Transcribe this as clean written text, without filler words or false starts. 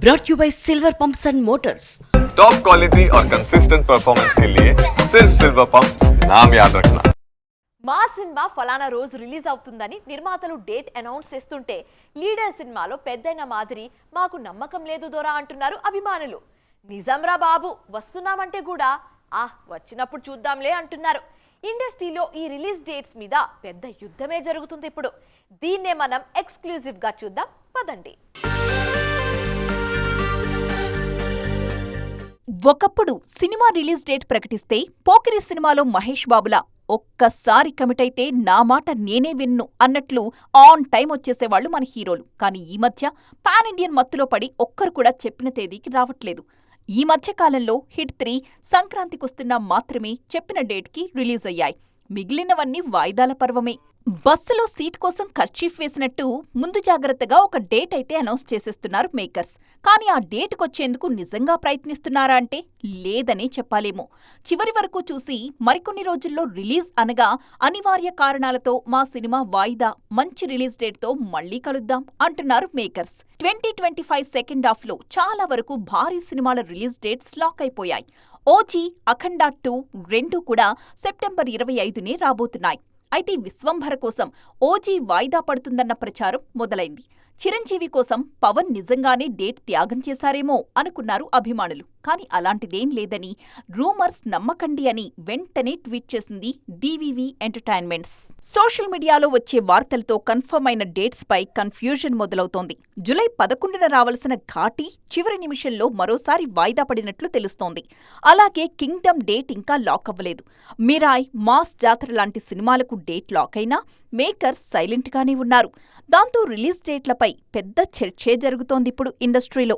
brought you by Silver Pumps and Motors. Top quality और consistent performance के लिए सिर्फ सिल्वर पंप्स नाम याद रखना। మా సినిమా ఫలానా రోజు రిలీజ్ అవుతుందని నిర్మాతలు డేట్ అనౌన్స్ చేస్తుంటే లీడర్ సినిమాలో పెద్దైన మాదిరి మాకు నమ్మకం లేదు దొరా అంటున్నారు అభిమానులు. నిజంరా బాబు వస్తున్నామంటే కూడా వచ్చినప్పుడు చూద్దాంలే అంటున్నారు. ఇండస్ట్రీలో ఈ రిలీజ్ డేట్స్ మీద పెద్ద యుద్ధమే జరుగుతుంది ఇప్పుడు. దీన్నే మనం ఎక్స్క్లూజివ్ గా చూద్దాం పదండి. ఒకప్పుడు సినిమా రిలీజ్ డేట్ ప్రకటిస్తే పోకిరి సినిమాలో మహేష్ బాబులా ఒక్కసారి కమిట్ అయితే నా మాట నేనే విన్ను అన్నట్లు ఆన్ టైం వచ్చేసేవాళ్లు మన హీరోలు. కానీ ఈ మధ్య పాన్ ఇండియన్ మత్తులో పడి ఒక్కరు కూడా చెప్పిన తేదీకి రావట్లేదు. ఈ మధ్యకాలంలో హిట్ 3 సంక్రాంతికొస్తున్నా మాత్రమే చెప్పిన డేట్కి రిలీజ్ అయ్యాయి. మిగిలినవన్నీ వాయిదాల పర్వమే. బస్సులో సీట్ కోసం కర్చీఫ్ వేసినట్టు ముందు జాగ్రత్తగా ఒక డేట్ అయితే అనౌన్స్ చేసేస్తున్నారు మేకర్స్. కానీ ఆ డేట్కొచ్చేందుకు నిజంగా ప్రయత్నిస్తున్నారా అంటే లేదనే చెప్పాలేమో. చివరి వరకు చూసి మరికొన్ని రోజుల్లో రిలీజ్ అనగా అనివార్య కారణాలతో మా సినిమా వాయిదా, మంచి రిలీజ్ డేట్తో మళ్లీ కలుద్దాం అంటున్నారు మేకర్స్. 2025 సెకండ్ హాఫ్లో చాలా వరకు భారీ సినిమాల రిలీజ్ డేట్స్ లాక్ అయిపోయాయి. ఓజీ, అఖండ 2 రెండూ కూడా సెప్టెంబర్ 25నే రాబోతున్నాయి. అయితే విశ్వంభర కోసం ఓజీ వాయిదా పడుతుందన్న ప్రచారం మొదలైంది. చిరంజీవి కోసం పవన్ నిజంగానే డేట్ త్యాగం చేశారేమో అనుకున్నారు అభిమానులు. కానీ అలాంటిదేం లేదని, రూమర్స్ నమ్మకండి అని వెంటనే ట్వీట్ చేసింది డివివి ఎంటర్టైన్మెంట్స్. సోషల్ మీడియాలో వచ్చే వార్తలతో కన్ఫర్మ్ అయిన డేట్స్ పై కన్ఫ్యూజన్ మొదలవుతోంది. జూలై 11న రావాల్సిన ఘాటి చివరి నిమిషంలో మరోసారి వాయిదా పడినట్లు తెలుస్తోంది. అలాగే కింగ్డమ్ డేట్ ఇంకా లాక్ అవ్వలేదు. మిరాయ్, మాస్ జాతర లాంటి సినిమాలకు డేట్ లాక్ అయినా మేకర్స్ సైలెంట్గానే ఉన్నారు. దాంతో రిలీజ్ డేట్లపై పెద్ద చర్చే జరుగుతోందిప్పుడు ఇండస్ట్రీలో.